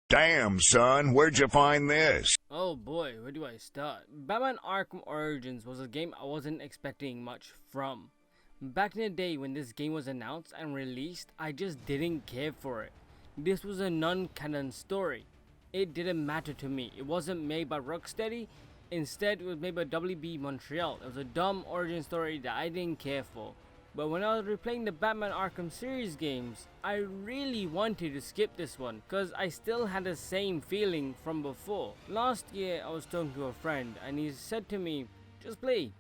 Damn, son, where'd you find this? Oh boy, where do I start? Batman Arkham Origins was a game I wasn't expecting much from. Back in the day when this game was announced and released, I just didn't care for it. This was a non-canon story. It didn't matter to me. It wasn't made by Rocksteady. Instead, it was made by WB Montreal. It was a dumb origin story that I didn't care for. But when I was replaying the Batman Arkham series games, I really wanted to skip this one because I still had the same feeling from before. Last year I was talking to a friend and he said to me, just play,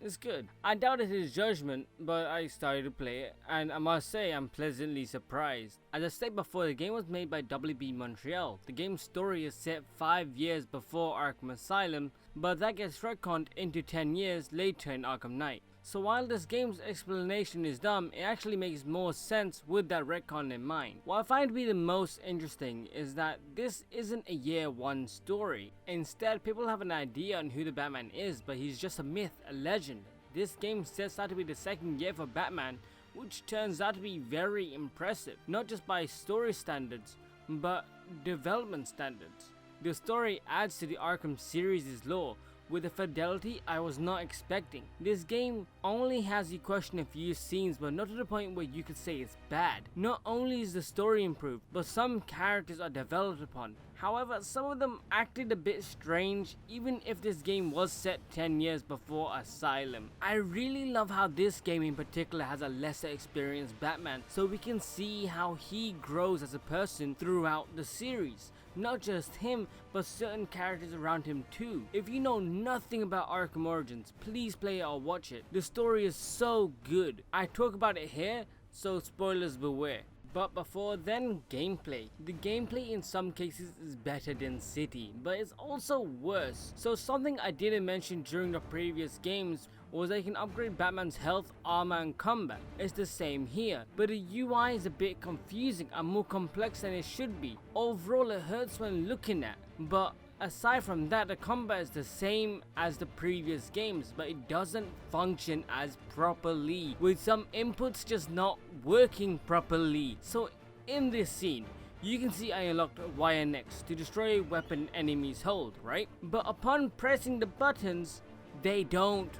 it's good. I doubted his judgment, but I started to play it and I must say I'm pleasantly surprised. As I said before, the game was made by WB Montreal. The game's story is set 5 years before Arkham Asylum, but that gets retconned into 10 years later in Arkham Knight. So while this game's explanation is dumb, it actually makes more sense with that retcon in mind. What I find to be the most interesting is that this isn't a year one story. Instead, people have an idea on who the Batman is, but he's just a myth, a legend. This game sets out to be the second year for Batman, which turns out to be very impressive, not just by story standards, but development standards. The story adds to the Arkham series' lore, with a fidelity I was not expecting. This game only has you question a few scenes, but not to the point where you could say it's bad. Not only is the story improved, but some characters are developed upon. However, some of them acted a bit strange, even if this game was set 10 years before Asylum. I really love how this game in particular has a lesser experienced Batman, so we can see how he grows as a person throughout the series. Not just him, but certain characters around him too. If you know nothing about Arkham Origins, please play it or watch it. The story is so good. I talk about it here, so spoilers beware. But before then, gameplay. The gameplay in some cases is better than City, but it's also worse. So something I didn't mention during the previous games was that you can upgrade Batman's health, armor and combat. It's the same here, but the UI is a bit confusing and more complex than it should be. Overall it hurts when looking at, but aside from that, the combat is the same as the previous games, but it doesn't function as properly, with some inputs just not working properly. So in this scene, you can see I unlocked YNX to destroy a weapon enemies hold, right? But upon pressing the buttons, they don't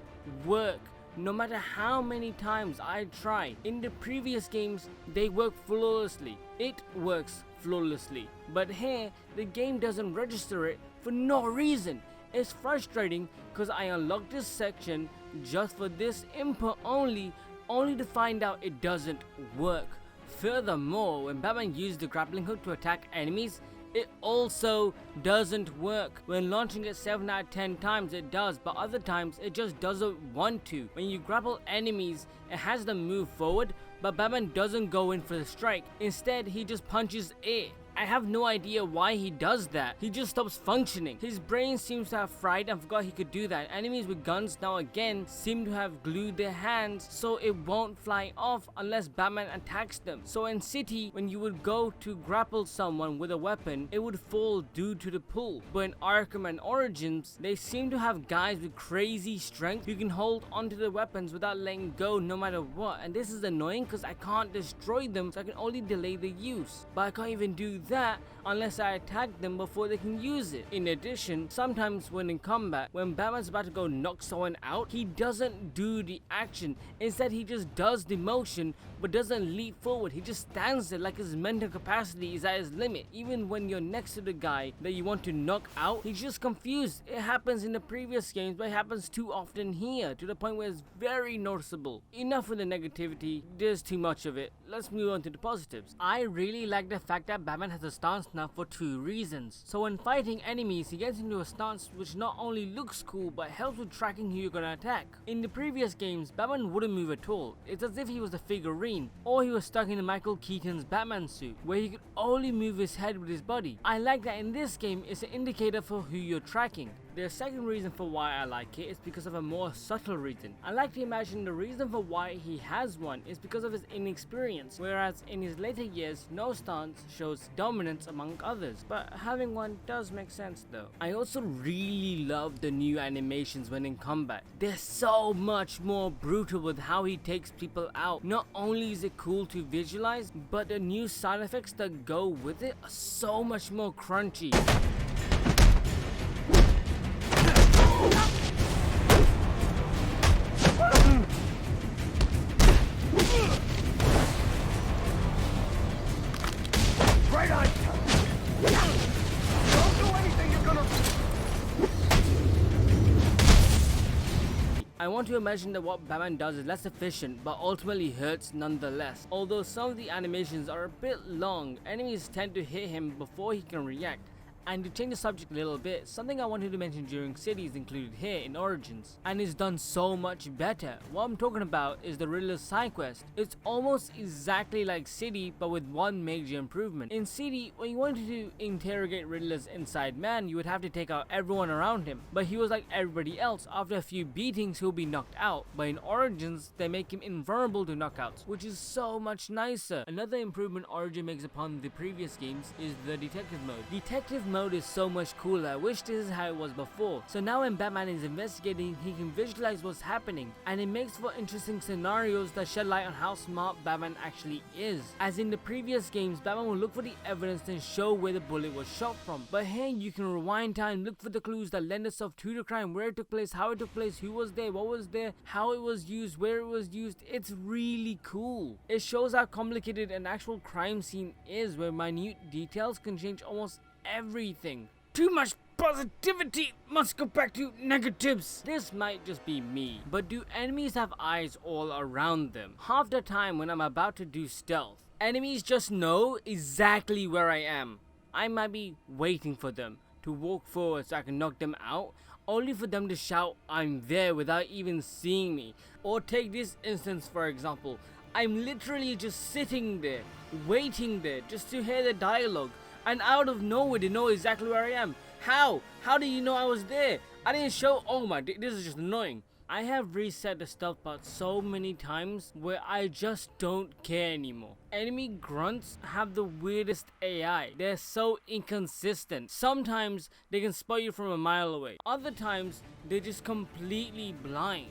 work. No matter how many times I try. In the previous games, they work flawlessly. It works flawlessly. But here, the game doesn't register it for no reason. It's frustrating because I unlocked this section just for this input only to find out it doesn't work. Furthermore, when Batman used the grappling hook to attack enemies, it also doesn't work. When launching it 7 out of 10 times it does, but other times it just doesn't want to. When you grapple enemies, it has them move forward, but Batman doesn't go in for the strike. Instead, he just punches it. I have no idea why he does that. He just stops functioning. His brain seems to have fried and forgot he could do that. Enemies with guns now again seem to have glued their hands so it won't fly off unless Batman attacks them. So in City, when you would go to grapple someone with a weapon, it would fall due to the pull. But in Arkham and Origins, they seem to have guys with crazy strength who can hold onto the weapons without letting go no matter what. And this is annoying because I can't destroy them, so I can only delay the use. But I can't even do that unless I attack them before they can use it. In addition, sometimes when in combat, when Batman's about to go knock someone out, he doesn't do the action. Instead, he just does the motion but doesn't leap forward. He just stands there like his mental capacity is at his limit. Even when you're next to the guy that you want to knock out, he's just confused. It happens in the previous games, but it happens too often here, to the point where it's very noticeable. Enough with the negativity, there's too much of it. Let's move on to the positives. I really like the fact that Batman has a stance now for 2 reasons. So when fighting enemies, he gets into a stance which not only looks cool but helps with tracking who you're gonna attack. In the previous games, Batman wouldn't move at all. It's as if he was a figurine, or he was stuck in Michael Keaton's Batman suit, where he could only move his head with his body. I like that in this game it's an indicator for who you're tracking. The second reason for why I like it is because of a more subtle reason. I like to imagine the reason for why he has one is because of his inexperience, whereas in his later years, no stance shows dominance among others. But having one does make sense though. I also really love the new animations when in combat. They're so much more brutal with how he takes people out. Not only is it cool to visualize, but the new sound effects that go with it are so much more crunchy. Right on. Don't do anything, you're gonna... I want to imagine that what Batman does is less efficient, but ultimately hurts nonetheless. Although some of the animations are a bit long, enemies tend to hit him before he can react. And to change the subject a little bit, something I wanted to mention during City is included here in Origins, and is done so much better. What I'm talking about is the Riddler's side quest. It's almost exactly like City, but with one major improvement. In City, when you wanted to interrogate Riddler's inside man, you would have to take out everyone around him, but he was like everybody else. After a few beatings, he'll be knocked out, but in Origins, they make him invulnerable to knockouts, which is so much nicer. Another improvement Origin makes upon the previous games is the detective mode. Detective mode is so much cooler. I wish this is how it was before. So now when Batman is investigating, he can visualize what's happening, and it makes for interesting scenarios that shed light on how smart Batman actually is. As in the previous games, Batman will look for the evidence and show where the bullet was shot from, but here you can rewind time, look for the clues that lend itself to the crime, where it took place, how it took place, who was there, what was there, how it was used, where it was used. It's really cool. It shows how complicated an actual crime scene is, where minute details can change almost everything. Too much positivity, must go back to negatives. This might just be me, but do enemies have eyes all around them? Half the time when I'm about to do stealth, enemies just know exactly where I am. I might be waiting for them to walk forward so I can knock them out, only for them to shout I'm there without even seeing me. Or take this instance for example, I'm literally just sitting there, waiting there just to hear the dialogue, and out of nowhere they know exactly where I am. How? How do you know I was there? I didn't show. Oh my, this is just annoying. I have reset the stealth part so many times where I just don't care anymore. Enemy grunts have the weirdest AI. They're so inconsistent. Sometimes they can spot you from a mile away. Other times they're just completely blind.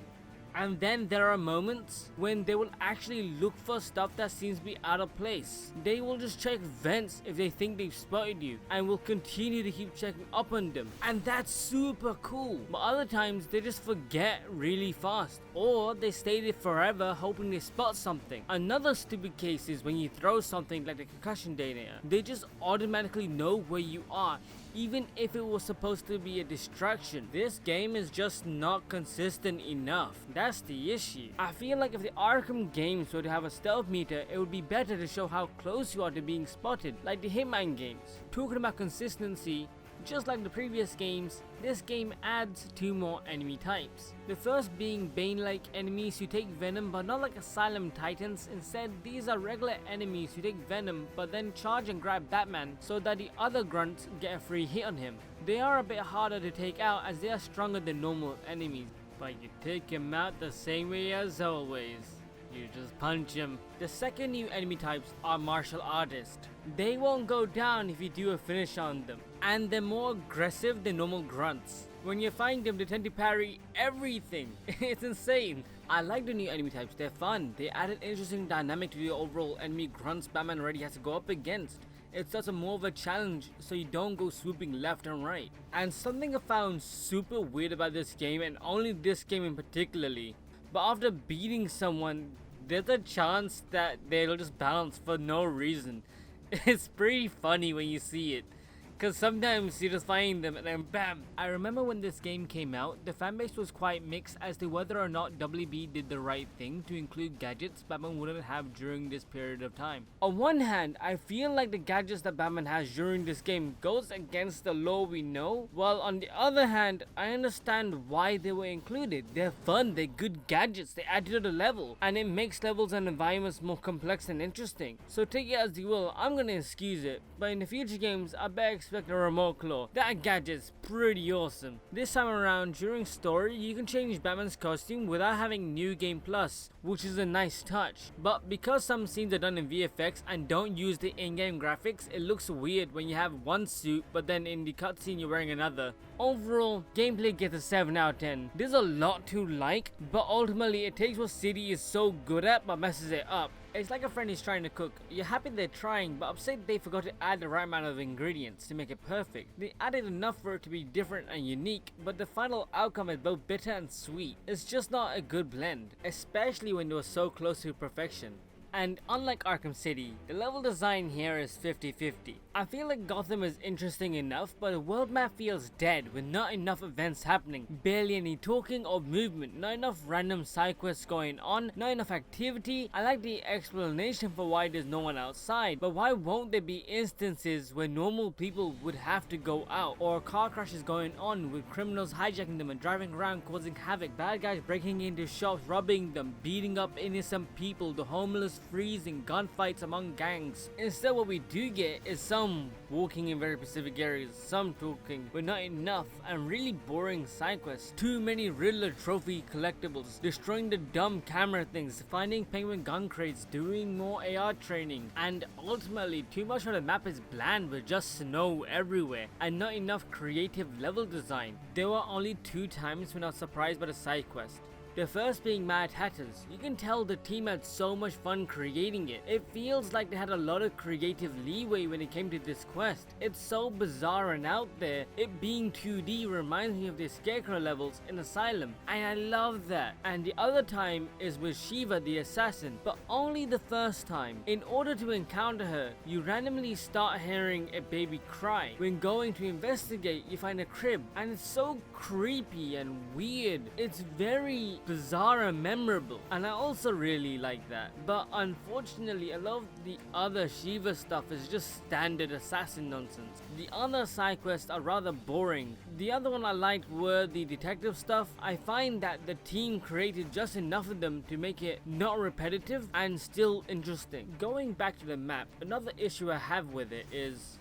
And then there are moments when they will actually look for stuff that seems to be out of place. They will just check vents if they think they've spotted you, and will continue to keep checking up on them. And that's super cool. But other times they just forget really fast, or they stay there forever hoping they spot something. Another stupid case is when you throw something like the concussion detonator. They just automatically know where you are, even if it was supposed to be a distraction. This game is just not consistent enough. That's the issue. I feel like if the Arkham games were to have a stealth meter, it would be better to show how close you are to being spotted, like the Hitman games. Talking about consistency, just like the previous games, this game adds 2 more enemy types. The first being Bane-like enemies who take venom but not like Asylum Titans. Instead, these are regular enemies who take venom but then charge and grab Batman so that the other grunts get a free hit on him. They are a bit harder to take out as they are stronger than normal enemies, but you take him out the same way as always. You just punch him. The second new enemy types are martial artists. They won't go down if you do a finish on them, and they're more aggressive than normal grunts. When you find them, they tend to parry everything. It's insane. I like the new enemy types, they're fun. They add an interesting dynamic to the overall enemy grunts Batman already has to go up against. It's such a more of a challenge so you don't go swooping left and right. And something I found super weird about this game, and only this game in particularly, but after beating someone, there's a chance that they'll just bounce for no reason. It's pretty funny when you see it, because sometimes you just find them and then bam. I remember when this game came out, the fanbase was quite mixed as to whether or not WB did the right thing to include gadgets Batman wouldn't have during this period of time. On one hand, I feel like the gadgets that Batman has during this game goes against the law we know, while on the other hand, I understand why they were included. They're fun, they're good gadgets, they add to the level, and it makes levels and environments more complex and interesting. So take it as you will, I'm gonna excuse it, but in the future games, I better expect expect a remote claw. That gadget's pretty awesome. This time around, during story, you can change Batman's costume without having New Game Plus, which is a nice touch. But because some scenes are done in VFX and don't use the in-game graphics, it looks weird when you have one suit but then in the cutscene you're wearing another. Overall, gameplay gets a 7 out of 10. There's a lot to like, but ultimately it takes what City is so good at but messes it up. It's like a friend is trying to cook. You're happy they're trying, but upset they forgot to add the right amount of ingredients to make it perfect. They added enough for it to be different and unique, but the final outcome is both bitter and sweet. It's just not a good blend, especially when they were so close to perfection. And unlike Arkham City, the level design here is 50-50. I feel like Gotham is interesting enough, but the world map feels dead with not enough events happening, barely any talking or movement, not enough random side quests going on, not enough activity. I like the explanation for why there's no one outside, but why won't there be instances where normal people would have to go out, or car crashes going on with criminals hijacking them and driving around causing havoc, bad guys breaking into shops, robbing them, beating up innocent people, the homeless freezing, gunfights among gangs. Instead, what we do get is some walking in very specific areas, some talking, but not enough, and really boring side quests. Too many Riddler trophy collectibles, destroying the dumb camera things, finding penguin gun crates, doing more AR training, and ultimately too much of the map is bland with just snow everywhere, and not enough creative level design. There were only 2 times when I was surprised by the side quest. The first being Mad Hatters. You can tell the team had so much fun creating it. It feels like they had a lot of creative leeway when it came to this quest. It's so bizarre and out there. It being 2D reminds me of the Scarecrow levels in Asylum, and I love that. And the other time is with Shiva the Assassin, but only the first time. In order to encounter her, you randomly start hearing a baby cry. When going to investigate, you find a crib, and it's so creepy and weird. It's very bizarre and memorable, and I also really like that. But unfortunately, a lot of the other Shiva stuff is just standard assassin nonsense. The other side quests are rather boring. The other one I liked were the detective stuff. I find that the team created just enough of them to make it not repetitive and still interesting. Going back to the map, another issue I have with it is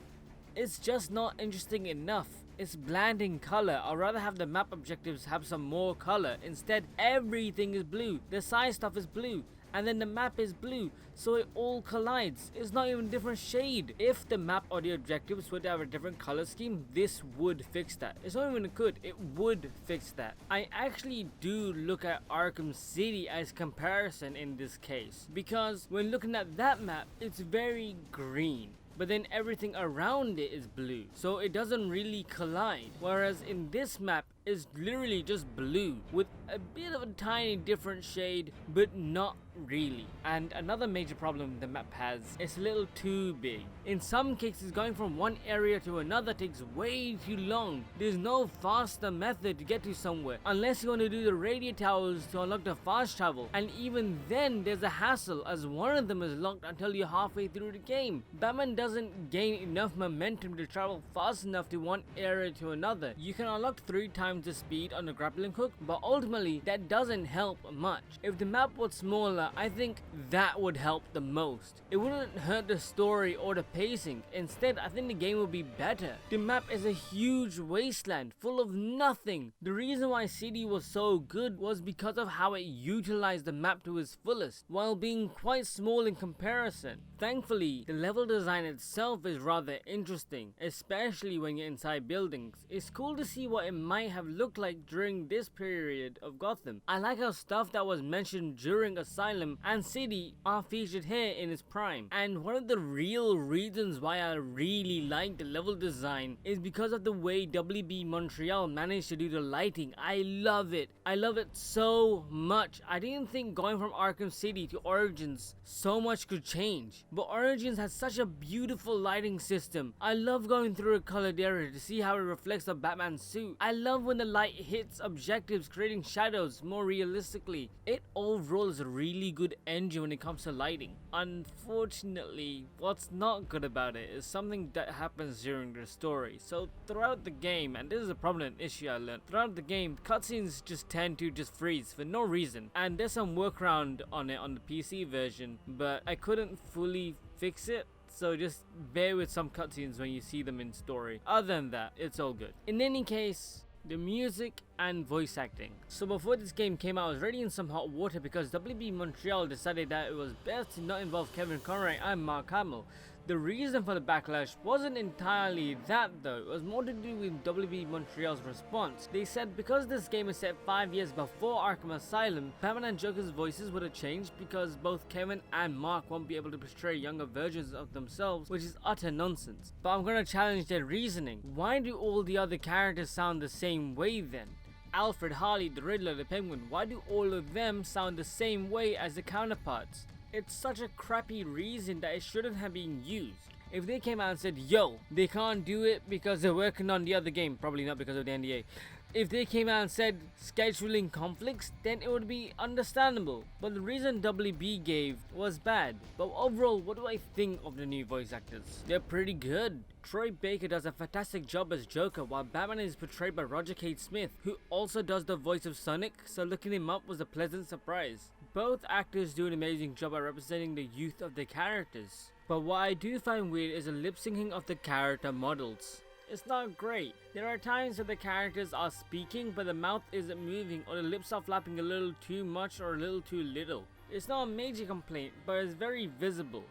it's just not interesting enough. It's bland in color. I'd rather have the map objectives have some more color. Instead, everything is blue. The side stuff is blue, and then the map is blue, so it all collides. It's not even a different shade. If the map or the objectives were to have a different color scheme, this would fix that. It's not even a could, it would fix that. I actually do look at Arkham City as comparison in this case, because when looking at that map, it's very green, but then everything around it is blue, so it doesn't really collide. Whereas in this map, it's literally just blue with a bit of a tiny different shade, but not really. And another major problem the map has, it's a little too big. In some cases, going from one area to another takes way too long. There's no faster method to get to somewhere, unless you want to do the radio towers to unlock the fast travel, and even then there's a hassle, as one of them is locked until you're halfway through the game. Batman doesn't gain enough momentum to travel fast enough to one area to another. You can unlock 3 times the speed on the grappling hook, but ultimately that doesn't help much. If the map was smaller, I think that would help the most. It wouldn't hurt the story or the pacing. Instead, I think the game would be better. The map is a huge wasteland full of nothing. The reason why City was so good was because of how it utilized the map to its fullest, while being quite small in comparison. Thankfully, the level design itself is rather interesting, especially when you're inside buildings. It's cool to see what it might have looked like during this period of Gotham. I like how stuff that was mentioned during Asylum and City are featured here in its prime. And one of the real reasons why I really like the level design is because of the way WB Montreal managed to do the lighting. I love it. I love it so much. I didn't think going from Arkham City to Origins so much could change, but Origins has such a beautiful lighting system. I love going through a colored area to see how it reflects the Batman suit. I love when the light hits objectives, creating shadows more realistically. It overall is a really good engine when it comes to lighting. Unfortunately, what's not good about it is something that happens during the story. So throughout the game, and this is a prominent issue I learned, throughout the game, cutscenes just tend to just freeze for no reason. And there's some workaround on it on the PC version, but I couldn't fully fix it. so just bear with some cutscenes when you see them in story. Other than that, it's all good. In any case, the music and voice acting. So before this game came out, I was already in some hot water because WB Montreal decided that it was best to not involve Kevin Conroy and Mark Hamill. The reason for the backlash wasn't entirely that though, it was more to do with WB Montreal's response. They said because this game is set 5 years before Arkham Asylum, Batman and Joker's voices would have changed because both Kevin and Mark won't be able to portray younger versions of themselves, which is utter nonsense. But I'm gonna challenge their reasoning. Why do all the other characters sound the same way then? Alfred, Harley, the Riddler, the Penguin, why do all of them sound the same way as the counterparts? It's such a crappy reason that it shouldn't have been used. If they came out and said, yo, they can't do it because they're working on the other game, probably not because of the NDA. If they came out and said scheduling conflicts, then it would be understandable. But the reason WB gave was bad. But overall, what do I think of the new voice actors? They're pretty good. Troy Baker does a fantastic job as Joker, while Batman is portrayed by Roger K. Smith, who also does the voice of Sonic, so looking him up was a pleasant surprise. Both actors do an amazing job at representing the youth of their characters. But what I do find weird is the lip syncing of the character models. It's not great. There are times where the characters are speaking but the mouth isn't moving, or the lips are flapping a little too much or a little too little. It's not a major complaint, but it's very visible.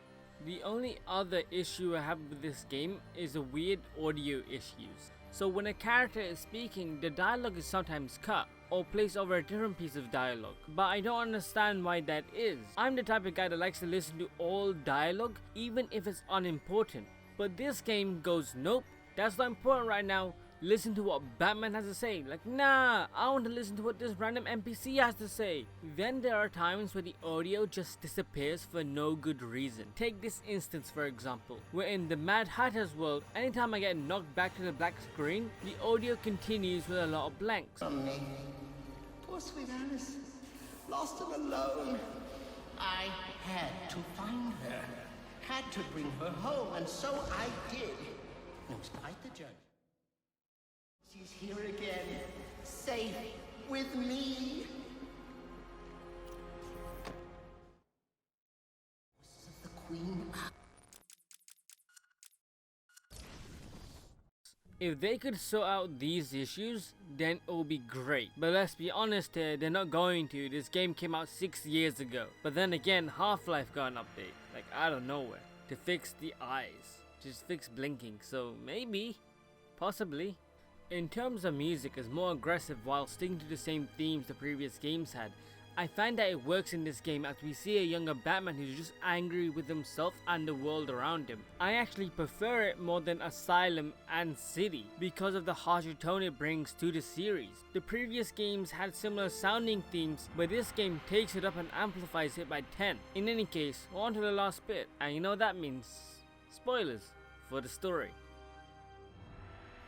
The only other issue I have with this game is the weird audio issues. So when a character is speaking, the dialogue is sometimes cut or placed over a different piece of dialogue, but I don't understand why that is. I'm the type of guy that likes to listen to all dialogue even if it's unimportant, but this game goes nope, that's not important right now, listen to what Batman has to say. Like, nah, I want to listen to what this random NPC has to say. Then there are times where the audio just disappears for no good reason. Take this instance for example, where in the Mad Hatter's world, anytime I get knocked back to the black screen, the audio continues with a lot of blanks. From me. Poor sweet Alice. Lost and alone. I had to find her. Had to bring her home, and so I did. It was quite the journey. She's here again, safe with me. Voices of the Queen. If they could sort out these issues, then it would be great. But let's be honest here, they're not going to. This game came out 6 years ago. But then again, Half-Life got an update, like out of nowhere, to fix the eyes. Just fix blinking, so maybe, possibly. In terms of music, it's more aggressive while sticking to the same themes the previous games had. I find that it works in this game as we see a younger Batman who's just angry with himself and the world around him. I actually prefer it more than Asylum and City because of the harsher tone it brings to the series. The previous games had similar sounding themes, but this game takes it up and amplifies it by 10. In any case, on to the last bit, and you know what that means. Spoilers for the story.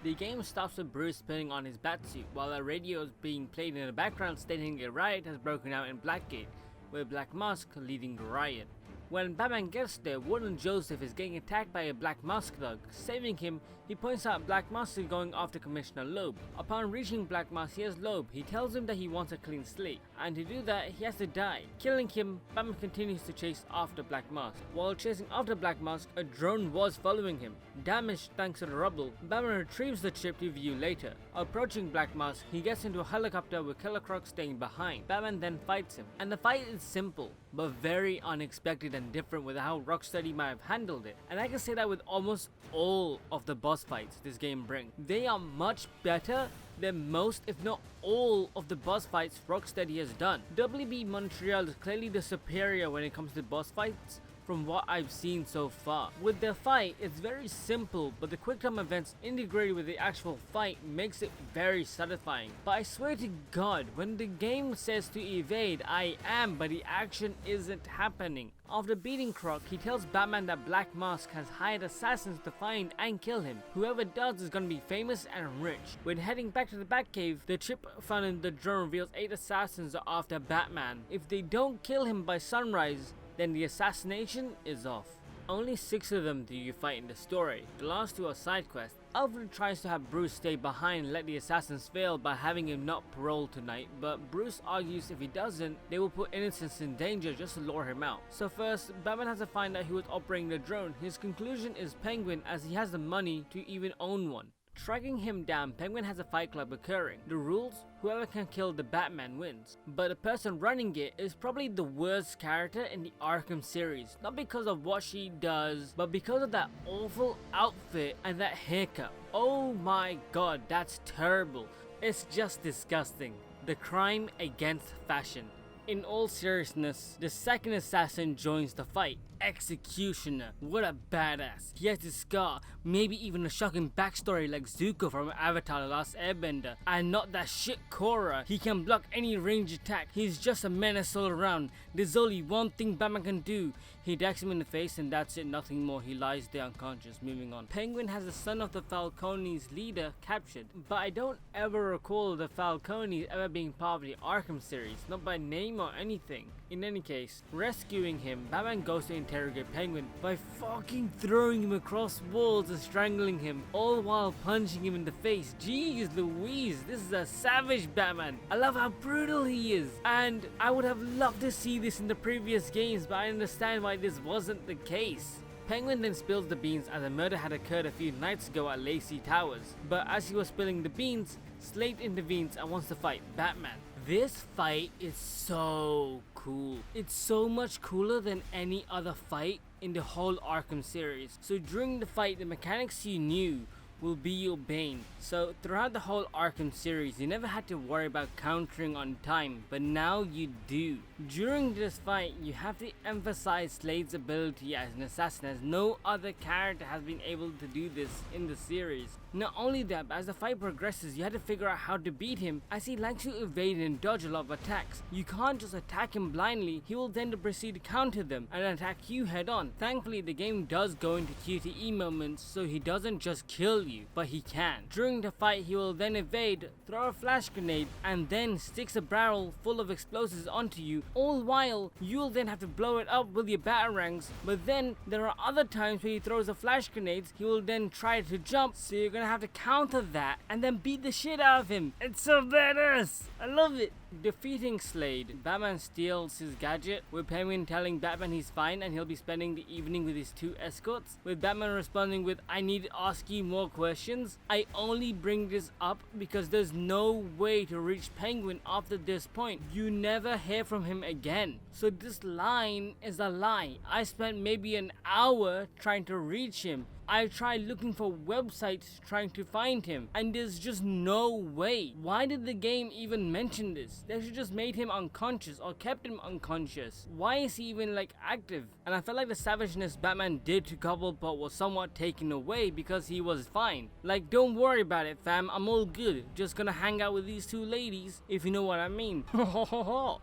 The game starts with Bruce putting on his batsuit while a radio is being played in the background stating a riot has broken out in Blackgate, with Black Mask leading the riot. When Batman gets there, Warden Joseph is getting attacked by a Black Mask thug. Saving him, he points out Black Mask is going after Commissioner Loeb. Upon reaching Black Mask, here's Loeb. He tells him that he wants a clean slate, and to do that, he has to die. Killing him, Batman continues to chase after Black Mask. While chasing after Black Mask, a drone was following him. Damaged thanks to the rubble, Batman retrieves the chip to view later. Approaching Black Mask, he gets into a helicopter with Killer Croc staying behind. Batman then fights him, and the fight is simple, but very unexpected and different with how Rocksteady might have handled it. And I can say that with almost all of the boss fights this game brings. They are much better than most, if not all, of the boss fights Rocksteady has done. WB Montreal is clearly the superior when it comes to boss fights from what I've seen so far. With their fight, it's very simple, but the quick time events integrated with the actual fight makes it very satisfying. But I swear to God, when the game says to evade, I am, but the action isn't happening. After beating Croc, he tells Batman that Black Mask has hired assassins to find and kill him. Whoever does is gonna be famous and rich. When heading back to the Batcave, the chip found in the drone reveals 8 assassins are after Batman. If they don't kill him by sunrise, then the assassination is off. Only 6 of them do you fight in the story. The last 2 are side quests. Alfred tries to have Bruce stay behind and let the assassins fail by having him not paroled tonight, but Bruce argues if he doesn't, they will put innocents in danger just to lure him out. So first, Batman has to find out who was operating the drone. His conclusion is Penguin, as he has the money to even own one. Tracking him down, Penguin has a fight club occurring. The rules? Whoever can kill the Batman wins. But the person running it is probably the worst character in the Arkham series. Not because of what she does, but because of that awful outfit and that haircut. Oh my god, that's terrible. It's just disgusting. The crime against fashion. In all seriousness, the second assassin joins the fight. Executioner. What a badass. He has a scar, maybe even a shocking backstory like Zuko from Avatar: The Last Airbender. And not that shit Korra. He can block any range attack. He's just a menace all around. There's only one thing Batman can do. He decks him in the face and that's it, nothing more. He lies there unconscious. Moving on. Penguin has the son of the Falcone's leader captured, but I don't ever recall the Falcones ever being part of the Arkham series, not by name or anything. In any case, rescuing him, Batman goes to interrogate Penguin by fucking throwing him across walls and strangling him, all while punching him in the face. Jeez Louise, this is a savage Batman. I love how brutal he is, and I would have loved to see this in the previous games, but I understand why this wasn't the case. Penguin then spills the beans as a murder had occurred a few nights ago at Lacey Towers, but as he was spilling the beans, Slade intervenes and wants to fight Batman. This fight is so cool. It's so much cooler than any other fight in the whole Arkham series. So during the fight, the mechanics you knew will be your bane. So throughout the whole Arkham series, you never had to worry about countering on time, but now you do. During this fight, you have to emphasize Slade's ability as an assassin, as no other character has been able to do this in the series. Not only that, but as the fight progresses, you have to figure out how to beat him, as he likes to evade and dodge a lot of attacks. You can't just attack him blindly, he will then proceed to counter them and attack you head on. Thankfully, the game does go into QTE moments, so he doesn't just kill you, but he can. During the fight, he will then evade, throw a flash grenade, and then sticks a barrel full of explosives onto you, all while you'll then have to blow it up with your batarangs. But then there are other times where he throws a flash grenades, he will then try to jump, so you're gonna have to counter that and then beat the shit out of him. It's so badass. I love it. Defeating Slade, Batman steals his gadget, with Penguin telling Batman he's fine and he'll be spending the evening with his 2 escorts, with Batman responding with, "I need to ask you more questions. I only bring this up because there's no way to reach Penguin after this point. You never hear from him again." So this line is a lie. I spent maybe an hour trying to reach him. I tried looking for websites trying to find him, and there's just no way. Why did the game even mention this? They should just made him unconscious or kept him unconscious. Why is he even like active? And I felt like the savageness Batman did to Cobblepot was somewhat taken away because he was fine. Like, don't worry about it fam, I'm all good. Just gonna hang out with these 2 ladies, if you know what I mean.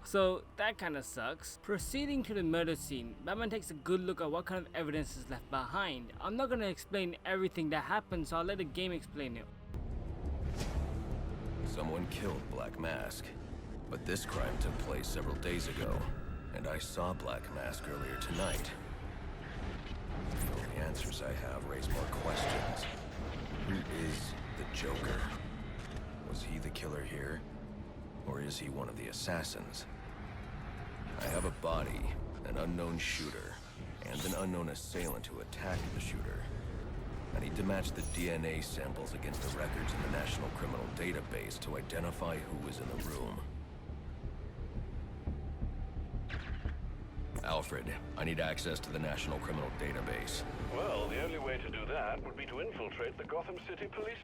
So that kinda sucks. Proceeding to the murder scene, Batman takes a good look at what kind of evidence is left behind. I'm not gonna explain everything that happened, so I'll let the game explain it. Someone killed Black Mask, but this crime took place several days ago, and I saw Black Mask earlier tonight. The only answers I have raise more questions. Who is the Joker? Was he the killer here, or is he one of the assassins? I have a body, an unknown shooter, and an unknown assailant who attacked the shooter. I need to match the DNA samples against the records in the National Criminal Database to identify who was in the room. Alfred, I need access to the National Criminal Database. Well, the only way to do that would be to infiltrate the Gotham City Police.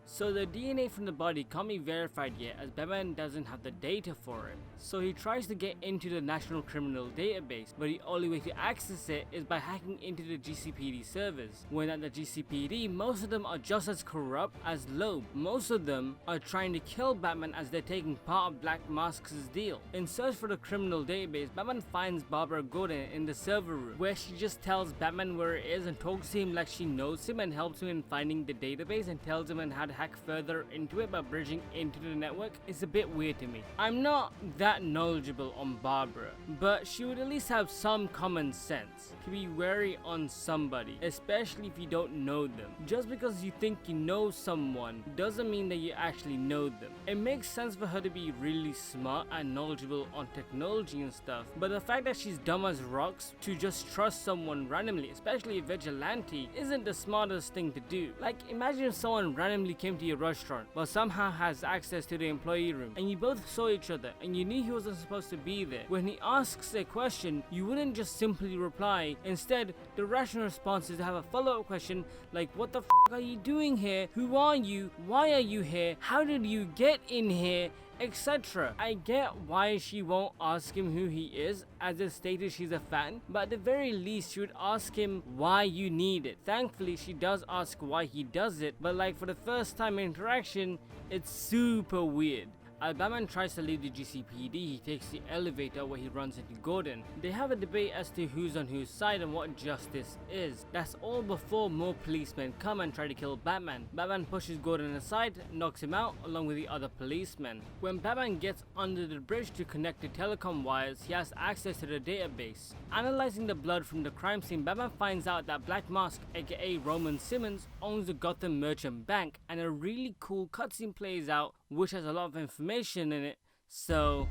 So the DNA from the body can't be verified yet, as Batman doesn't have the data for it. So he tries to get into the National Criminal Database, but the only way to access it is by hacking into the GCPD servers. When at the GCPD, most of them are just as corrupt as Loeb. Most of them are trying to kill Batman as they're taking part of Black Mask's deal. In search for the criminal database, Batman finds Barbara Gordon in the server room, where she just tells Batman where it is and talks to him like she knows him and helps him in finding the database and tells him on how to hack further into it by bridging into the network is a bit weird to me. I'm not that knowledgeable on Barbara, but she would at least have some common sense to be wary on somebody, especially if you don't know them. Just because you think you know someone doesn't mean that you actually know them. It makes sense for her to be really smart and knowledgeable on technology and stuff, but the fact that she's dumb as rocks to just trust someone randomly, especially a vigilante, isn't the smartest thing to do. Like, imagine if someone randomly came to your restaurant but somehow has access to the employee room and you both saw each other and you knew he wasn't supposed to be there. When he asks a question, you wouldn't just simply reply. Instead, the rational response is to have a follow-up question like, what the f are you doing here? Who are you? Why are you here? How did you get in here? Etc. I get why she won't ask him who he is, as it stated she's a fan, but at the very least she would ask him why you need it. Thankfully she does ask why he does it, but like for the first time interaction, it's super weird. As Batman tries to leave the GCPD, he takes the elevator where he runs into Gordon. They have a debate as to who's on whose side and what justice is. That's all before more policemen come and try to kill Batman. Batman pushes Gordon aside, knocks him out along with the other policemen. When Batman gets under the bridge to connect the telecom wires, he has access to the database. Analyzing the blood from the crime scene, Batman finds out that Black Mask, aka Roman Simmons, owns the Gotham Merchant Bank, and a really cool cutscene plays out which has a lot of information in it, so...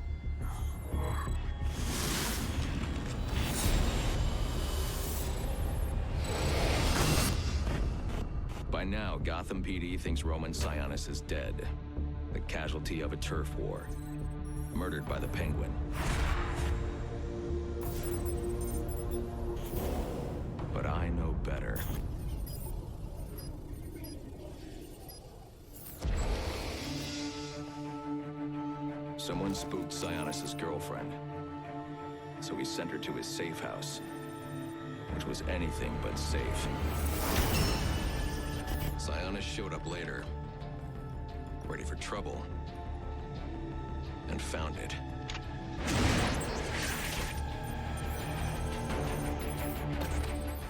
By now, Gotham PD thinks Roman Sionis is dead, the casualty of a turf war, murdered by the Penguin. But I know better. Someone spooked Sionis' girlfriend, so he sent her to his safe house, which was anything but safe. Sionis showed up later, ready for trouble, and found it.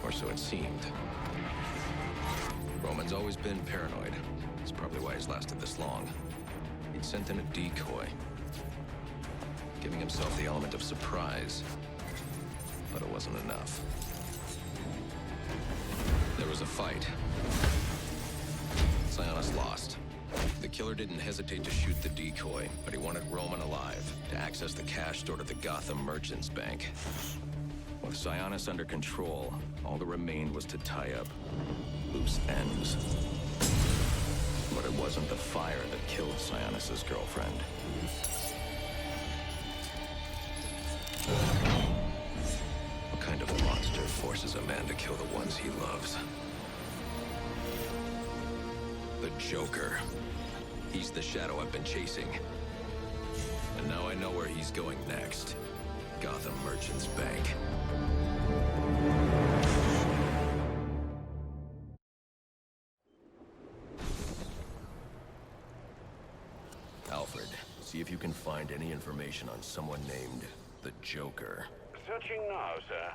Or so it seemed. Roman's always been paranoid. That's probably why he's lasted this long. He'd sent in a decoy, giving himself the element of surprise, but it wasn't enough. There was a fight. Sionis lost. The killer didn't hesitate to shoot the decoy, but he wanted Roman alive to access the cash stored at the Gotham Merchants Bank. With Sionis under control, all that remained was to tie up loose ends. But it wasn't the fire that killed Sionis' girlfriend. What kind of a monster forces a man to kill the ones he loves? The Joker. He's the shadow I've been chasing. And now I know where he's going next. Gotham Merchants Bank. Alfred, see if you can find any information on someone named the Joker. Searching now, sir.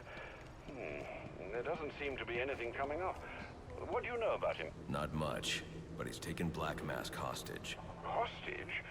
There doesn't seem to be anything coming up. What do you know about him? Not much, but he's taken Black Mask hostage. Hostage?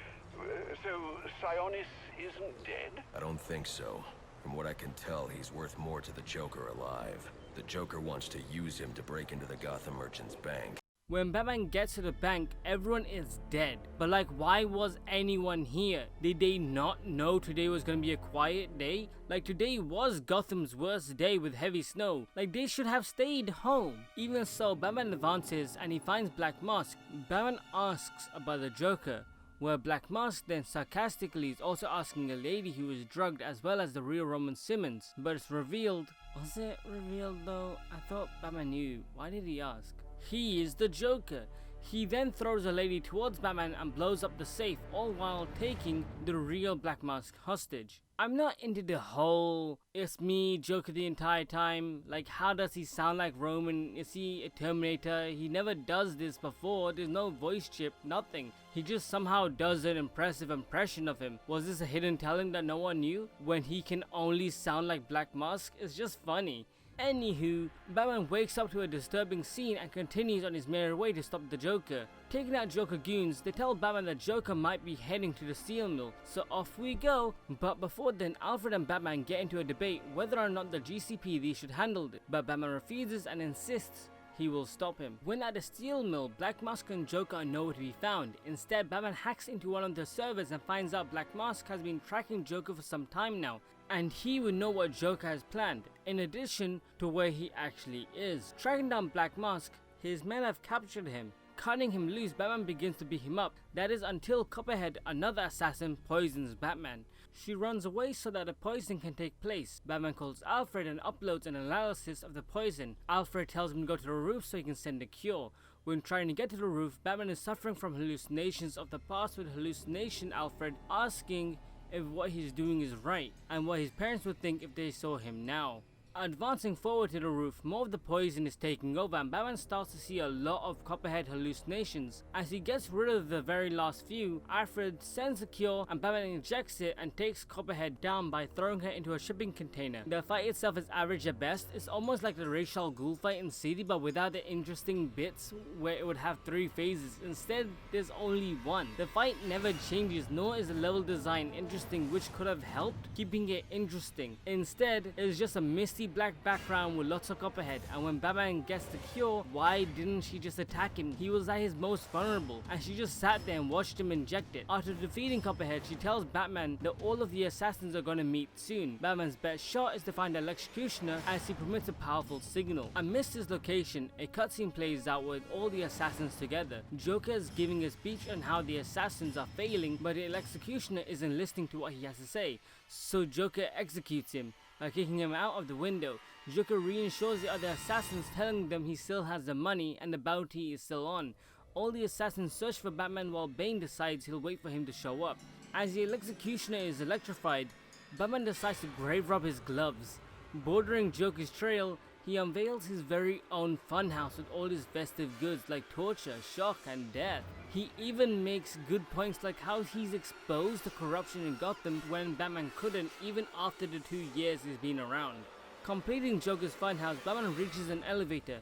So Sionis isn't dead? I don't think so. From what I can tell, he's worth more to the Joker alive. The Joker wants to use him to break into the Gotham Merchants Bank. When Batman gets to the bank, everyone is dead. But like, why was anyone here? Did they not know today was gonna be a quiet day? Like, today was Gotham's worst day with heavy snow. Like, they should have stayed home. Even so, Batman advances and he finds Black Mask. Batman asks about the Joker, where Black Mask then sarcastically is also asking a lady who was drugged as well as the real Roman Simmons. But it's revealed. Was it revealed though? I thought Batman knew. Why did he ask? He is the Joker. He then throws a lady towards Batman and blows up the safe, all while taking the real Black Mask hostage. I'm not into the whole, it's me, Joker the entire time. Like, how does he sound like Roman? Is he a Terminator? He never does this before. There's no voice chip, nothing. He just somehow does an impressive impression of him. Was this a hidden talent that no one knew? When he can only sound like Black Mask? It's just funny. Anywho, Batman wakes up to a disturbing scene and continues on his merry way to stop the Joker. Taking out Joker goons, they tell Batman that Joker might be heading to the steel mill, so off we go. But before then, Alfred and Batman get into a debate whether or not the GCPD should handle it, but Batman refuses and insists he will stop him. When at the steel mill, Black Mask and Joker are nowhere to be found. Instead, Batman hacks into one of their servers and finds out Black Mask has been tracking Joker for some time now, and he would know what Joker has planned, in addition to where he actually is. Tracking down Black Mask, his men have captured him. Cutting him loose, Batman begins to beat him up. That is until Copperhead, another assassin, poisons Batman. She runs away so that the poison can take place. Batman calls Alfred and uploads an analysis of the poison. Alfred tells him to go to the roof so he can send a cure. When trying to get to the roof, Batman is suffering from hallucinations of the past, with hallucination Alfred asking if what he's doing is right and what his parents would think if they saw him now. Advancing forward to the roof, more of the poison is taking over and Batman starts to see a lot of Copperhead hallucinations. As he gets rid of the very last few, Alfred sends a cure and Batman injects it and takes Copperhead down by throwing her into a shipping container. The fight itself is average at best. It's almost like the Ra's al Ghul fight in CD, but without the interesting bits where it would have 3 phases. Instead, there's only one. The fight never changes, nor is the level design interesting, which could have helped keeping it interesting. Instead, it's just a misty black background with lots of Copperhead, and when Batman gets the cure, why didn't she just attack him? He was at his most vulnerable, and she just sat there and watched him inject it. After defeating Copperhead, she tells Batman that all of the assassins are gonna meet soon. Batman's best shot is to find the executioner as he permits a powerful signal. Amidst his location, a cutscene plays out with all the assassins together. Joker is giving a speech on how the assassins are failing, but the executioner isn't listening to what he has to say, so Joker executes him by kicking him out of the window. Joker reassures the other assassins, telling them he still has the money and the bounty is still on. All the assassins search for Batman while Bane decides he'll wait for him to show up. As the executioner is electrified, Batman decides to grave rob his gloves. Bordering Joker's trail, he unveils his very own funhouse with all his festive goods like torture, shock, and death. He even makes good points like how he's exposed the corruption in Gotham when Batman couldn't, even after the 2 years he's been around. Completing Joker's funhouse, Batman reaches an elevator.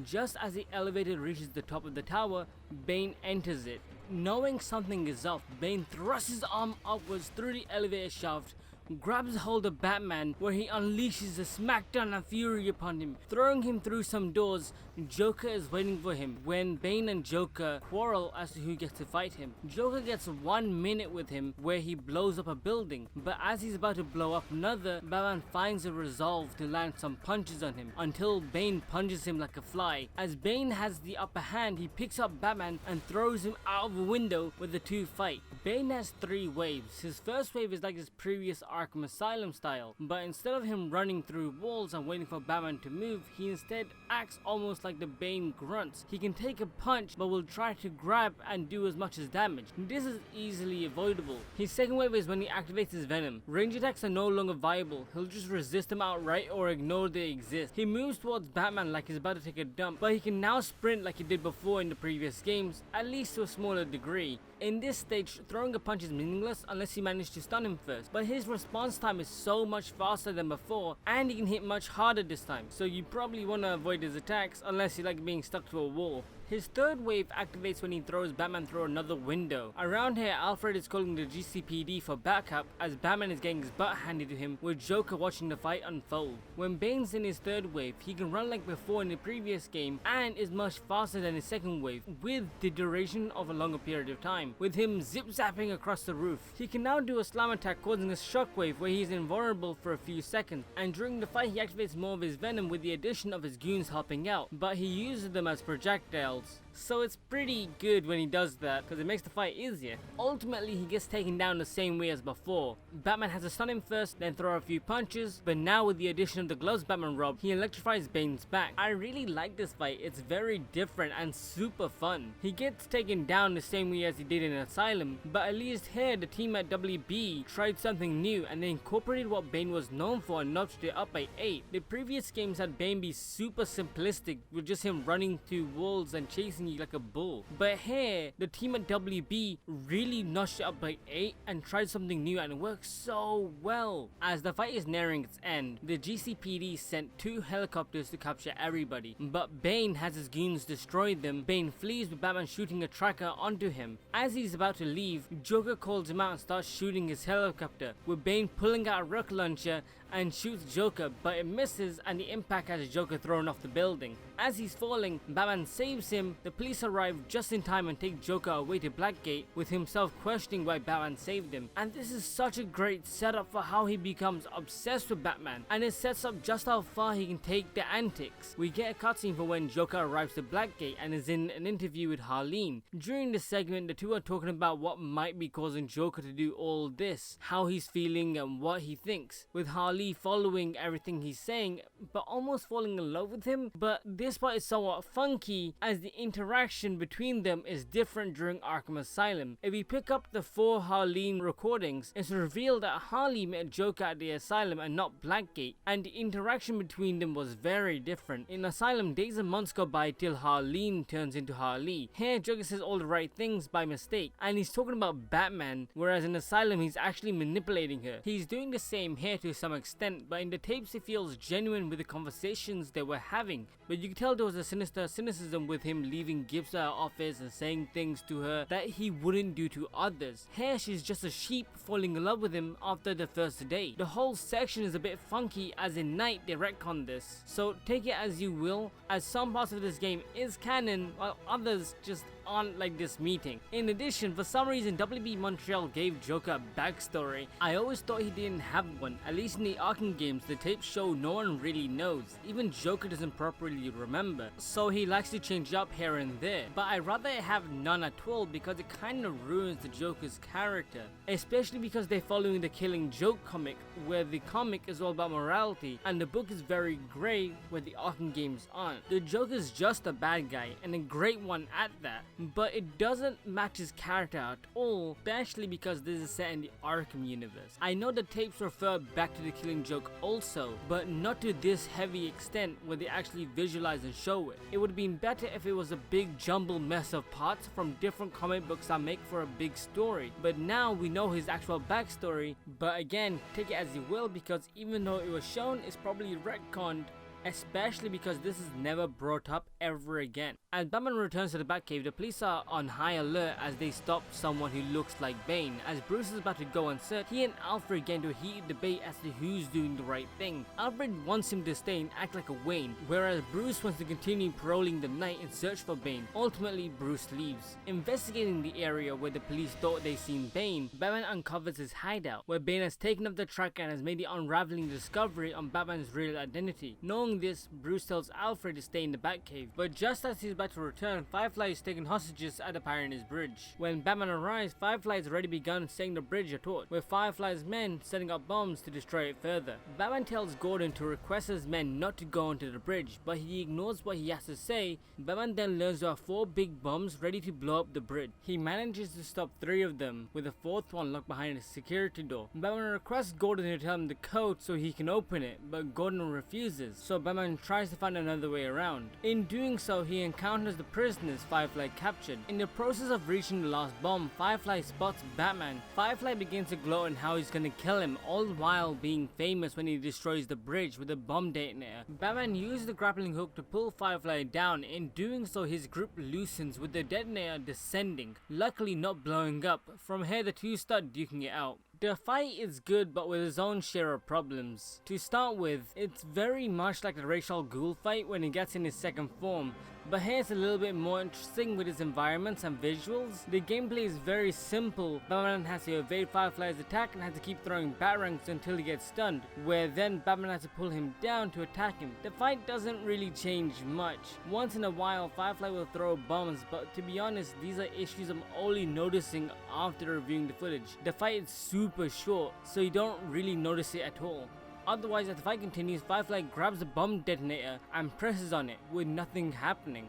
Just as the elevator reaches the top of the tower, Bane enters it. Knowing something is off, Bane thrusts his arm upwards through the elevator shaft, grabs hold of Batman, where he unleashes a smackdown of fury upon him, throwing him through some doors. Joker is waiting for him when Bane and Joker quarrel as to who gets to fight him. Joker gets 1 minute with him where he blows up a building, but as he's about to blow up another, Batman finds a resolve to land some punches on him until Bane punches him like a fly. As Bane has the upper hand, he picks up Batman and throws him out of a window where the two fight. Bane has 3 waves. His first wave is like his previous Arkham Asylum style, but instead of him running through walls and waiting for Batman to move, he instead acts almost like the Bane grunts. He can take a punch but will try to grab and do as much as damage. This is easily avoidable. His second wave is when he activates his venom. Range attacks are no longer viable. He'll just resist them outright or ignore they exist. He moves towards Batman like he's about to take a dump, but he can now sprint like he did before in the previous games, at least to a smaller degree. In this stage, throwing a punch is meaningless unless you manage to stun him first, but his response time is so much faster than before, and he can hit much harder this time, so you probably want to avoid his attacks unless you like being stuck to a wall. His third wave activates when he throws Batman through another window. Around here, Alfred is calling the GCPD for backup as Batman is getting his butt handed to him, with Joker watching the fight unfold. When Bane's in his third wave, he can run like before in the previous game and is much faster than his second wave, with the duration of a longer period of time, with him zip-zapping across the roof. He can now do a slam attack causing a shockwave where he is invulnerable for a few seconds, and during the fight he activates more of his venom with the addition of his goons helping out, but he uses them as projectiles. So it's pretty good when he does that because it makes the fight easier. Ultimately, he gets taken down the same way as before. Batman has to stun him first, then throw a few punches, but now with the addition of the gloves Batman robbed, he electrifies Bane's back. I really like this fight. It's very different and super fun. He gets taken down the same way as he did in Asylum, but at least here the team at WB tried something new and they incorporated what Bane was known for and notched it up by 8. The previous games had Bane be super simplistic with just him running through walls and chasing you like a bull. But here, the team at WB really notched it up by 8 and tried something new, and it worked so well. As the fight is nearing its end, the GCPD sent 2 helicopters to capture everybody, but Bane has his goons destroy them. Bane flees with Batman shooting a tracker onto him. As he's about to leave, Joker calls him out and starts shooting his helicopter, with Bane pulling out a rocket launcher and shoots Joker, but it misses and the impact has Joker thrown off the building. As he's falling, Batman saves him. The police arrive just in time and take Joker away to Blackgate, with himself questioning why Batman saved him. And this is such a great setup for how he becomes obsessed with Batman, and it sets up just how far he can take the antics. We get a cutscene for when Joker arrives to Blackgate and is in an interview with Harleen. During this segment, the two are talking about what might be causing Joker to do all this, how he's feeling and what he thinks, with Harleen following everything he's saying but almost falling in love with him. But this part is somewhat funky as the interaction between them is different during Arkham Asylum. If we pick up the 4 Harleen recordings, it's revealed that Harley met Joker at the asylum and not Blackgate, and the interaction between them was very different. In Asylum, days and months go by till Harleen turns into Harley. Here, Joker says all the right things by mistake and he's talking about Batman, whereas in Asylum he's actually manipulating her. He's doing the same here to some extent, but in the tapes it feels genuine with the conversations they were having. But you can tell there was a sinister cynicism with him leaving Gibbs at her office and saying things to her that he wouldn't do to others. Here she's just a sheep falling in love with him after the first day. The whole section is a bit funky, as in Night they retcon this, so take it as you will, as some parts of this game is canon while others just aren't like this meeting. In addition, for some reason WB Montreal gave Joker a backstory. I always thought he didn't have one. At least in the Arkham games, the tapes show no one really knows. Even Joker doesn't properly remember, so he likes to change up here and there. But I'd rather have none at all, because it kind of ruins the Joker's character, especially because they're following the Killing Joke comic, where the comic is all about morality and the book is very grey, where the Arkham games aren't. The Joker's just a bad guy, and a great one at that, but it doesn't match his character at all, especially because this is set in the Arkham universe. I know the tapes refer back to the Killing Joke also, but not to this heavy extent where they actually visualize and show it. It would have been better if it was a big jumble mess of parts from different comic books that make for a big story, but now we know his actual backstory. But again, take it as you will, because even though it was shown, it's probably retconned, especially because this is never brought up ever again. As Batman returns to the Batcave, the police are on high alert as they stop someone who looks like Bane. As Bruce is about to go on search, he and Alfred get into a heated debate as to who's doing the right thing. Alfred wants him to stay and act like a Wayne, whereas Bruce wants to continue patrolling the night in search for Bane. Ultimately, Bruce leaves. Investigating the area where the police thought they seen Bane, Batman uncovers his hideout, where Bane has taken up the tracker and has made the unraveling discovery on Batman's real identity. Knowing this, Bruce tells Alfred to stay in the Batcave, but just as he's about to return, Firefly is taken hostages at the Pioneer's Bridge. When Batman arrives, Firefly has already begun setting the bridge atort, with Firefly's men setting up bombs to destroy it further. Batman tells Gordon to request his men not to go onto the bridge, but he ignores what he has to say. Batman then learns there are 4 big bombs ready to blow up the bridge. He manages to stop 3 of them, with the 4th one locked behind a security door. Batman requests Gordon to tell him the code so he can open it, but Gordon refuses, so Batman tries to find another way around. In doing so, he encounters the prisoners Firefly captured. In the process of reaching the last bomb, Firefly spots Batman. Firefly begins to gloat on how he's gonna kill him, all while being famous when he destroys the bridge with a bomb detonator. Batman uses the grappling hook to pull Firefly down. In doing so, his grip loosens, with the detonator descending, luckily not blowing up. From here, the two start duking it out. The fight is good, but with its own share of problems. To start with, it's very much like the Ra's al Ghul fight when he gets in his second form, but here it's a little bit more interesting with its environments and visuals. The gameplay is very simple. Batman has to evade Firefly's attack and has to keep throwing batarangs until he gets stunned, where then Batman has to pull him down to attack him. The fight doesn't really change much. Once in a while, Firefly will throw bombs, but to be honest, these are issues I'm only noticing after reviewing the footage. The fight is super short, so you don't really notice it at all. Otherwise, as the fight continues, Firefly grabs the bomb detonator and presses on it, with nothing happening.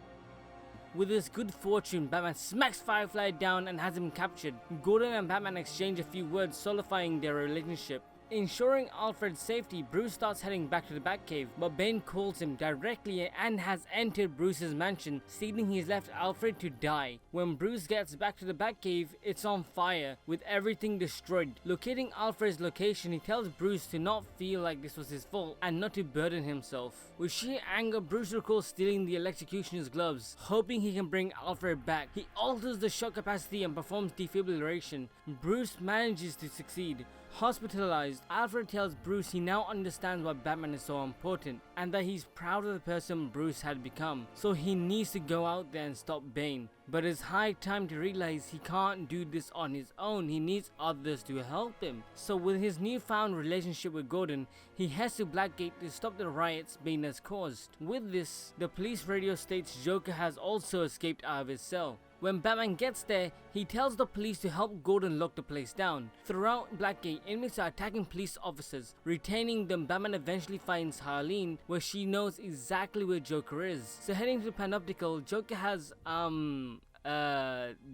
With his good fortune, Batman smacks Firefly down and has him captured. Gordon and Batman exchange a few words, solidifying their relationship. Ensuring Alfred's safety, Bruce starts heading back to the Batcave, but Bane calls him directly and has entered Bruce's mansion, stating he's left Alfred to die. When Bruce gets back to the Batcave, it's on fire, with everything destroyed. Locating Alfred's location, he tells Bruce to not feel like this was his fault and not to burden himself. With sheer anger, Bruce recalls stealing the electrocutioner's gloves, hoping he can bring Alfred back. He alters the shock capacity and performs defibrillation. Bruce manages to succeed. Hospitalized, Alfred tells Bruce he now understands why Batman is so important and that he's proud of the person Bruce had become, so he needs to go out there and stop Bane. But it's high time to realize he can't do this on his own, he needs others to help him. So with his newfound relationship with Gordon, he heads to Blackgate to stop the riots Bane has caused. With this, the police radio states Joker has also escaped out of his cell. When Batman gets there, he tells the police to help Gordon lock the place down. Throughout Blackgate, enemies are attacking police officers. Retaining them, Batman eventually finds Harleen, where she knows exactly where Joker is. So heading to Panoptical, Joker has,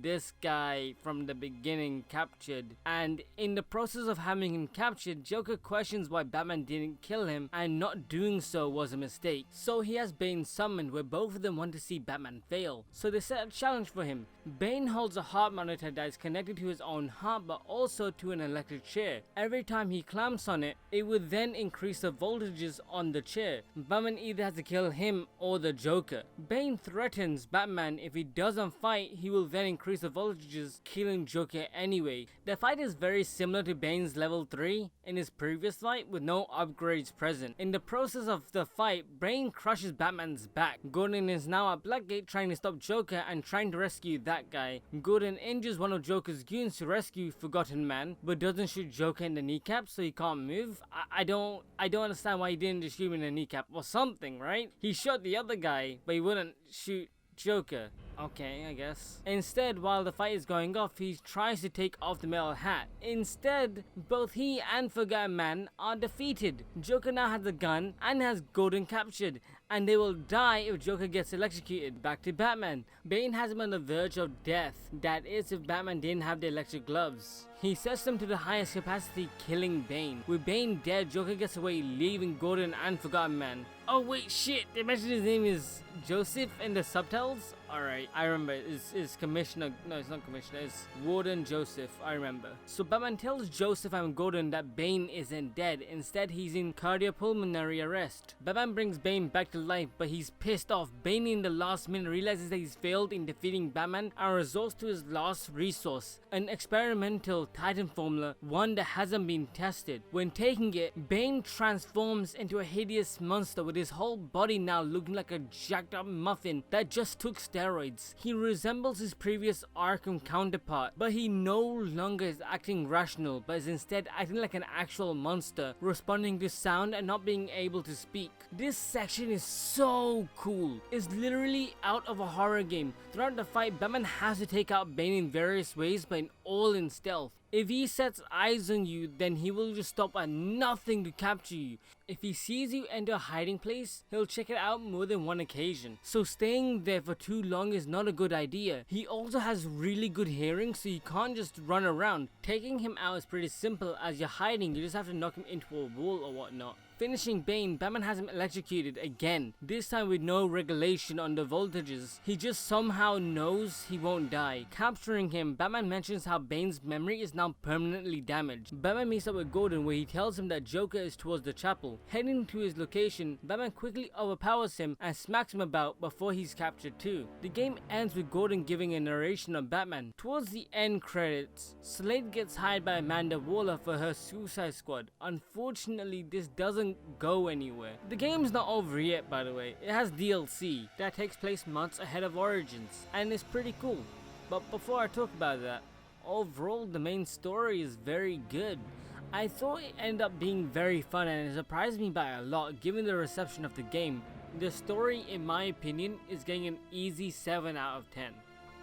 this guy from the beginning captured, and in the process of having him captured, Joker questions why Batman didn't kill him, and not doing so was a mistake. So he has Bane summoned, where both of them want to see Batman fail. So they set a challenge for him. Bane holds a heart monitor that is connected to his own heart but also to an electric chair. Every time he clamps on it, it would then increase the voltages on the chair. Batman either has to kill him or the Joker. Bane threatens Batman if he doesn't fight, he will then increase the voltages, killing Joker anyway. The fight is very similar to Bane's level 3 in his previous fight with no upgrades present. In the process of the fight, Bane crushes Batman's back. Gordon is now at Blackgate trying to stop Joker and trying to rescue that guy. Gordon injures one of Joker's goons to rescue Forgotten Man, but doesn't shoot Joker in the kneecap so he can't move. I don't understand why he didn't just shoot him in the kneecap or something, right? He shot the other guy, but he wouldn't shoot Joker. Okay, I guess. Instead, while the fight is going off, he tries to take off the metal hat. Instead, both he and Forgotten Man are defeated. Joker now has a gun and has Gordon captured, and they will die if Joker gets electrocuted. Back to Batman. Bane has him on the verge of death. That is if Batman didn't have the electric gloves. He sets them to the highest capacity, killing Bane. With Bane dead, Joker gets away, leaving Gordon and Forgotten Man. Oh wait, shit, they mentioned his name is Joseph in the subtitles? Alright, I remember, it's Commissioner, no it's not Commissioner, it's Warden Joseph, I remember. So Batman tells Joseph and Gordon that Bane isn't dead, instead he's in cardiopulmonary arrest. Batman brings Bane back to life, but he's pissed off. Bane in the last minute realizes that he's failed in defeating Batman and resorts to his last resource, an experimental Titan formula, one that hasn't been tested. When taking it, Bane transforms into a hideous monster with his whole body now looking like a jacked up muffin that just took steroids. He resembles his previous Arkham counterpart, but he no longer is acting rational, but is instead acting like an actual monster, responding to sound and not being able to speak. This section is so cool. It's literally out of a horror game. Throughout the fight, Batman has to take out Bane in various ways, but all in stealth. If he sets eyes on you, then he will just stop at nothing to capture you. If he sees you enter a hiding place, he'll check it out more than one occasion. So staying there for too long is not a good idea. He also has really good hearing, so you can't just run around. Taking him out is pretty simple. As you're hiding, you just have to knock him into a wall or whatnot. Finishing Bane, Batman has him electrocuted again, this time with no regulation on the voltages. He just somehow knows he won't die. Capturing him, Batman mentions how Bane's memory is now permanently damaged. Batman meets up with Gordon, where he tells him that Joker is towards the chapel. Heading to his location, Batman quickly overpowers him and smacks him about before he's captured too. The game ends with Gordon giving a narration of Batman. Towards the end credits, Slade gets hired by Amanda Waller for her Suicide Squad. Unfortunately, this doesn't go anywhere. The game's not over yet, by the way. It has DLC that takes place months ahead of Origins, and it's pretty cool. But before I talk about that, overall the main story is very good. I thought it ended up being very fun, and it surprised me by a lot given the reception of the game. The story, in my opinion, is getting an easy 7 out of 10.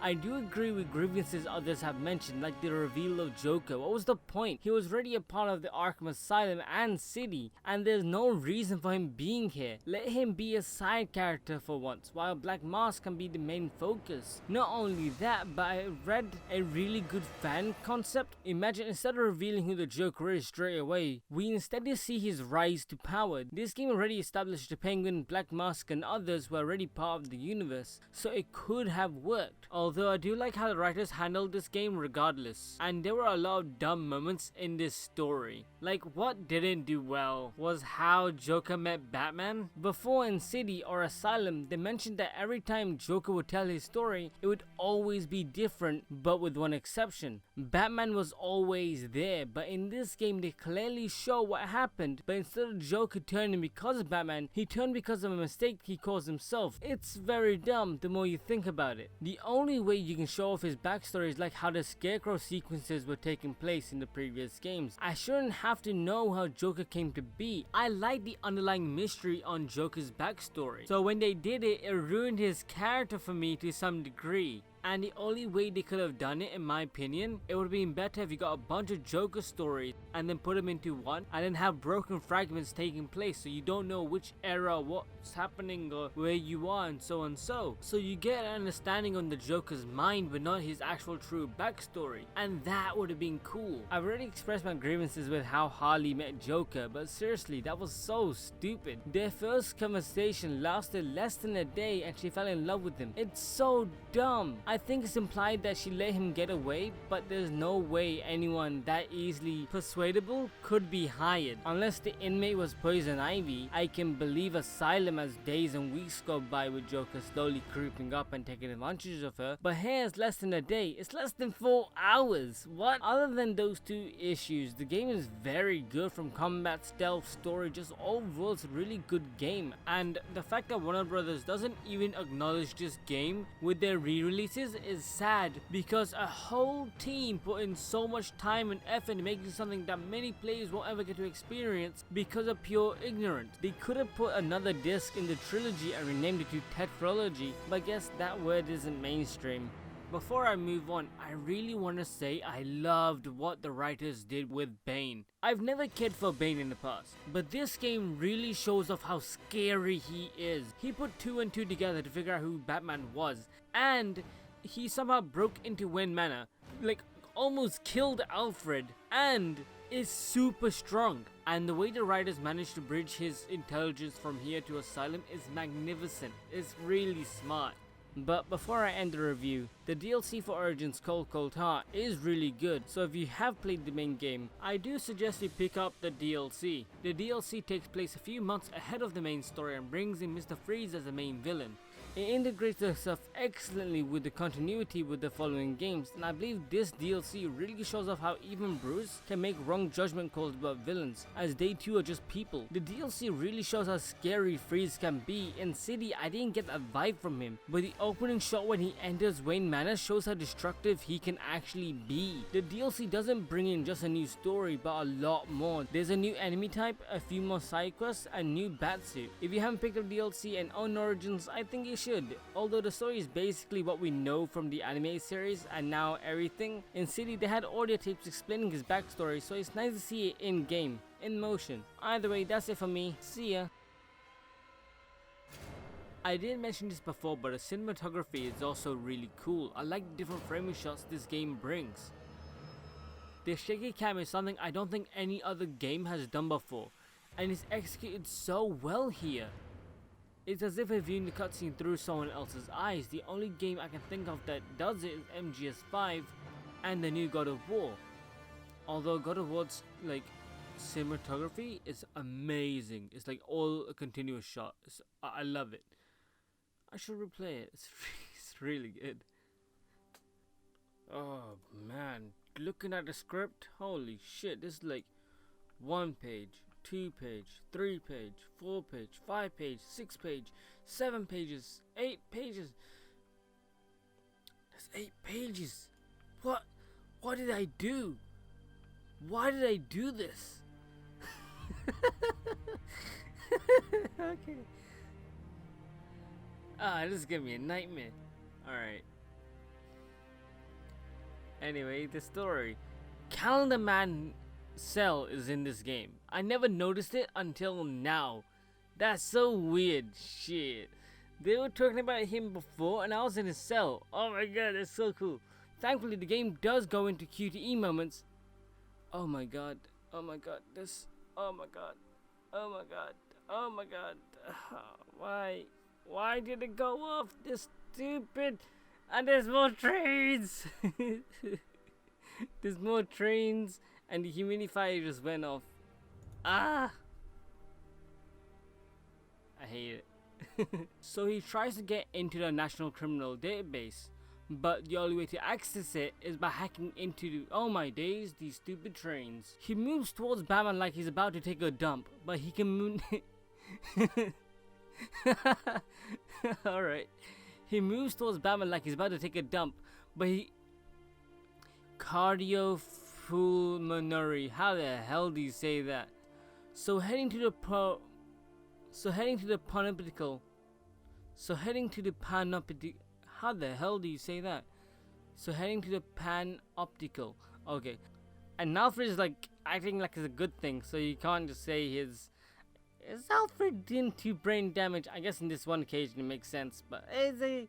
I do agree with grievances others have mentioned, like the reveal of Joker. What was the point? He was already a part of the Arkham Asylum and City, and there's no reason for him being here. Let him be a side character for once, while Black Mask can be the main focus. Not only that, but I read a really good fan concept. Imagine instead of revealing who the Joker is straight away, we instead see his rise to power. This game already established the Penguin, Black Mask and others were already part of the universe, so it could have worked. Although I do like how the writers handled this game regardless, and there were a lot of dumb moments in this story. Like, what didn't do well was how Joker met Batman. Before in City or Asylum, they mentioned that every time Joker would tell his story, it would always be different, but with one exception. Batman was always there, but in this game they clearly show what happened, but instead of Joker turning because of Batman, he turned because of a mistake he caused himself. It's very dumb the more you think about it. The only way you can show off his backstory is like how the Scarecrow sequences were taking place in the previous games. I shouldn't have to know how Joker came to be. I like the underlying mystery on Joker's backstory. So when they did it, it ruined his character for me to some degree. And the only way they could have done it, in my opinion, it would have been better if you got a bunch of Joker stories and then put them into one, and then have broken fragments taking place so you don't know which era, what's happening, or where you are, and so on. So you get an understanding on the Joker's mind, but not his actual true backstory, and that would have been cool. I've already expressed my grievances with how Harley met Joker, but seriously, that was so stupid. Their first conversation lasted less than a day and she fell in love with him. It's so dumb. I think it's implied that she let him get away, but there's no way anyone that easily persuadable could be hired. Unless the inmate was Poison Ivy, I can believe Asylum as days and weeks go by with Joker slowly creeping up and taking advantage of her, but here it's less than a day. It's less than 4 hours. What? Other than those two issues, the game is very good from combat, stealth, story, just overall it's a really good game. And the fact that Warner Brothers doesn't even acknowledge this game with their re-releases is sad, because a whole team put in so much time and effort in making something that many players won't ever get to experience because of pure ignorance. They could have put another disc in the trilogy and renamed it to Tetralogy, but I guess that word isn't mainstream. Before I move on, I really want to say I loved what the writers did with Bane. I've never cared for Bane in the past, but this game really shows off how scary he is. He put 2 and 2 together to figure out who Batman was, and he somehow broke into Wayne Manor, like almost killed Alfred, and is super strong. And the way the writers managed to bridge his intelligence from here to Asylum is magnificent. It's really smart. But before I end the review, the DLC for Origins Cold Cold Heart is really good, so if you have played the main game, I do suggest you pick up the DLC. The DLC takes place a few months ahead of the main story and brings in Mr. Freeze as the main villain. It integrates itself excellently with the continuity with the following games, and I believe this DLC really shows off how even Bruce can make wrong judgment calls about villains, as they too are just people. The DLC really shows how scary Freeze can be. In City, I didn't get that vibe from him, but the opening shot when he enters Wayne Manor shows how destructive he can actually be. The DLC doesn't bring in just a new story, but a lot more. There's a new enemy type, a few more side quests, and new Batsuit. If you haven't picked up DLC and own Origins, I think you should. Although the story is basically what we know from the anime series and now everything. In City they had audio tapes explaining his backstory, so it's nice to see it in game, in motion. Either way, that's it for me. See ya. I didn't mention this before, but the cinematography is also really cool. I like the different framing shots this game brings. The shaky cam is something I don't think any other game has done before, and it's executed so well here. It's as if I'm viewing the cutscene through someone else's eyes. The only game I can think of that does it is MGS5 and the new God of War. Although God of War's like cinematography is amazing. It's like all a continuous shot. I love it. I should replay it. It's really good. Oh man, looking at the script, holy shit, this is like 1 page, 2 page, 3 page, 4 page, 5 page, 6 page, 7 pages, 8 pages. That's 8 pages. What did I do? Why did I do this? Okay. This is gonna be a nightmare. Alright. Anyway, the story. Calendar Man cell is in this game. I never noticed it until now. That's so weird. Shit. They were talking about him before and I was in his cell. Oh my god, that's so cool. Thankfully the game does go into QTE moments. Oh my god. Oh my god. This. Oh my god. Oh my god. Oh my god. Why? Why did it go off? This stupid. And there's more trains. There's more trains. And the humidifier just went off. Ah. I hate it. So he tries to get into the National Criminal Database, but the only way to access it is by hacking into the, oh my days, these stupid trains. He moves towards Batman like he's about to take a dump, but he can move. Alright. He moves towards Batman like he's about to take a dump, but he. Cardiopulmonary. How the hell do you say that? So heading to the panoptical. How the hell do you say that? So heading to the panoptical. Okay. And Alfred is like acting like it's a good thing, so you can't just say his. Is Alfred into brain damage? I guess in this one occasion it makes sense, but is he?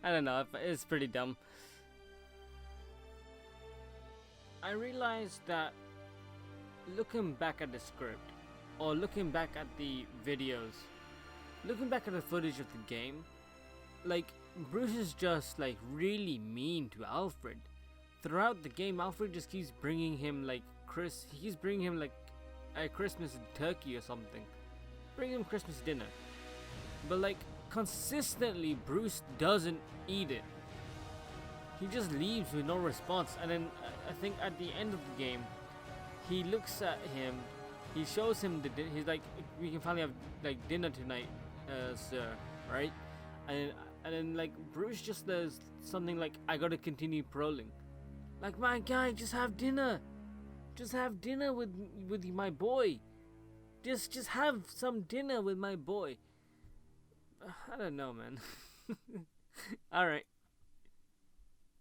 I don't know. It's pretty dumb. I realized that looking back at the script, or looking back at the videos, looking back at the footage of the game, like Bruce is just like really mean to Alfred. Throughout the game, Alfred just keeps bringing him like he's bringing him like a Christmas turkey or something. Bring him Christmas dinner. But like consistently Bruce doesn't eat it. He just leaves with no response, and then I think at the end of the game he looks at him, he shows him he's like, we can finally have like dinner tonight, sir, right? And then like Bruce just does something like, I gotta continue prowling. Like, my guy, just have dinner. Just have dinner with my boy. Just have some dinner with my boy. I don't know, man. Alright.